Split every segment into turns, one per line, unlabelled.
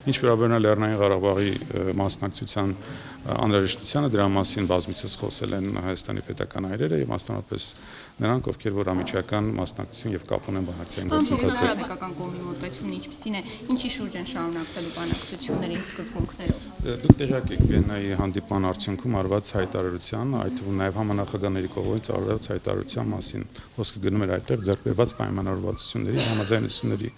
Ինչ վերաբերում է Լեռնային Ղարաբաղի մասնակցության անհրաժեշտությանը, դրա մասին բազմիցս խոսել են Հայաստանի պետական այրերը եւ մասնավորապես նրանք, ովքեր որ ամիջական մասնակցություն եւ կապ ունեն բանակցային գործընթացով։
Հայկական կողմի մոտեցումն ինչպիսին է, ինչի շուրջ են շարունակվելու բանակցությունների սկզբունքներով։
Դուք տեղյակ եք Վիեննայի հանդիպման արդյունքում արված հայտարարության, այդ թվում նաեւ համանախագահների կողմից արված հայտարարության մասին խոսքը գնում էր այդտեղ ձեռք բերված պայմանավորվածությունների համաձայնությունների։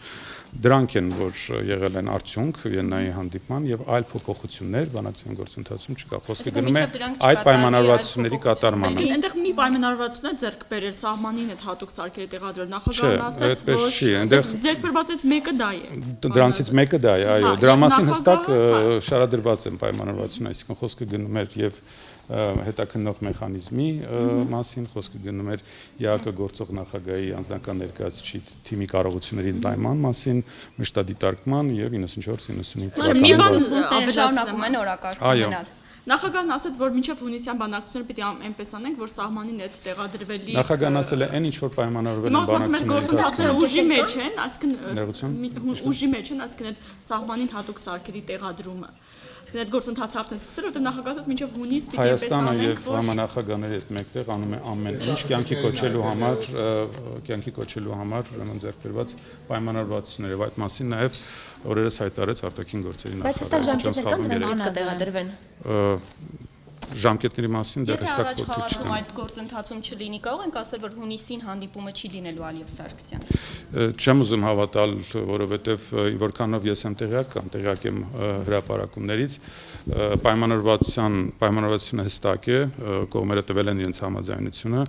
Դրանք են, որ եղել են արդյունք Վիեննայի հանդիպման եւ այլ փոփոխություններ բանակցային գործընթացում չկա։ Խոսքը գնում է այդ պայմանավորվածությունների կատարմանը։
Այնտեղ մի պայմանավորվածություն է ձեռք բերել սահմանին այդ հատուկ սարքերի տեղադրել, նախագահն ասաց, որ ձեռք բերվածից մեկը դա է։
Դրանցից մեկը դա է, այո, դրա մասին հստակ շարադրված են պայմանավորվածություն, այսինքն խոսքը գնում էր եւ հետաքննող մեխանիզմի մասին, խոսքը գնում էր ԵԱԿ գործող նախագահի անձնական ներկայացուցիչի թիմի կարողությունների ընդլայնման մասին, մշտադիտարկման եւ 94-95
թվականների շարունակում են օրակարգում մնալ։
Նախագահն ասաց, որ մինչև հունիսյան բանակցությունները պիտի այնպես անենք, որ սահմանին այդ տեղադրվելի
Նախագահն ասել է, այն ինչ որ պայմանավորվել են
բանակցությունները ուժի մեջ են, այսինքն ուժի մեջ են, այսինքն այդ սահմանին հատուկ սարքերի տեղադրումը։ Այսինքն այդ գործընթացը արդեն սկսել, որտեղ նախագահը ասաց, մինչև հունիս պիտի այնպես
անենք,
որ
Հայաստանը եւ համանախագահների հետ մեկտեղ անում է ամեն ինչ կյանքի կոչելու համար ուրեմն ձեռք բերված պայմանավորվածություններ եւ այդ մասին նաեւ օրերս հայտարարեց արտաքին գործերի
նախարարությունը։
Ժամկետների մասին դեռ հստակ
խոսք չկա։ Այդ գործընթացում չլինի, կարող ենք ասել, որ հունիսին հանդիպումը չի լինելու Ալիև Սարգսյան։
Չեմ ուզում հավատալ, որովհետև որքանով ես եմ տեղյակ կամ տեղյակ եմ հրապարակումներից, պայմանավորվածությունը հստակ է, կողմերը տվել են իրենց համաձայնությունը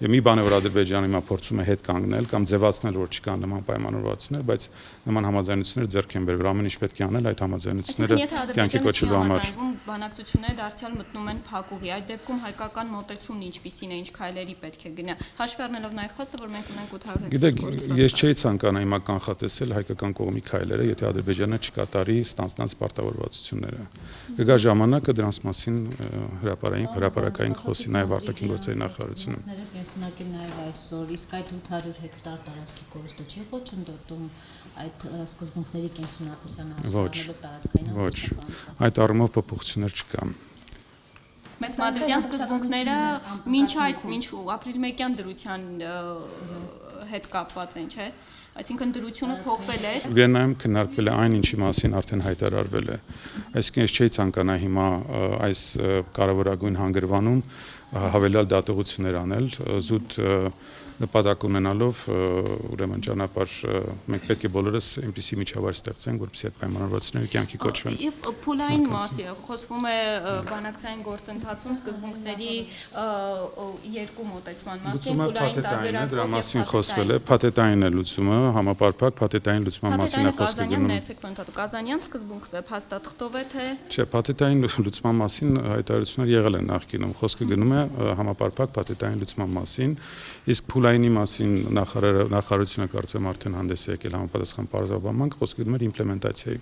եւ մի բան է, որ Ադրբեջանը հիմա փորձում է հետ կանգնել կամ ձևացնել, որ չկան նման պայմանավորվածություններ, բայց նման համաձայնություններ ձեռք են բերվել, ամեն ինչ պետք է անել այդ համաձայնությունները կյանքի կոչելու համար։
Բանակցությունները դարձյալ մտնում են փակուղի։ Այդ դեպքում հայկական մոտեցումն ինչպիսին է, ինչ քայլերի պետք է գնա։ Հաշվի առնելով նաև փաստը, որ մենք ունենք 800
Գիտեք, ես չէի ցանկանա հիմա կանխատեսել հայկական կողմի քայլերը, եթե Ադրբեջանը չկատարի ստանձնած պարտավորվածությունները։ Կգա ժամանակը դրանց մասին հրապարակային խոսի նաև արտաքին գործերի նախարարությունը։
Կենսունակի նաև այսօր, իսկ այդ 800 հեկտար տարածքի կորուստը չի խոչընդոտում այդ սկզբունքների կենսունակության հասցեալով տարածքային
Ոչ, այդ առումով փոփոխություններ չկա։
Մեծ մադրիդյան սկզբունքները մինչ ապրիլ 1-յան դրության հետ կապված են, չէ՞։ Այսինքն դրությունը փոխվել է։
Վիեննայում քննարկվել է այն, ինչի մասին արդեն հայտարարվել է։ Այսինքն ես չէի ցանկանա հիմա այս կարևորագույն հանգրվանում հավելյալ դատողություններ անել, զուտ նպատակ ունենալով ուրեմն ճանապարհ մենք պետք է բոլորս այնպիսի միջավայր ստեղծենք, որպեսզի այդ պայմանավորվածությունները կյանքի կոչվեն։
Եվ փուլային մասի խոսվում է բանակցային գործընթացում սկզբունքների երկու մոտեցման մասին,
փուլային տարբերակ դրա մասին խոսվել է, փաթեթային է լուծումը, համապարփակ փաթեթային լուծման մասին է խոսքը գնում։
Կազանյան սկզբունքը փաստաթղթով է թե։
Չէ, փաթեթային լուծման մասին հայտարարություններ եղել են նախկինում, խոսքը գնում է համապարփակ փաթեթային լուծման մասին, իսկ փուլայինի մասին նախարարությունը կարծեմ արդեն հանդես է եկել համապատասխան պարզաբանման, խոսքը գնում է իմպլեմենտացիայի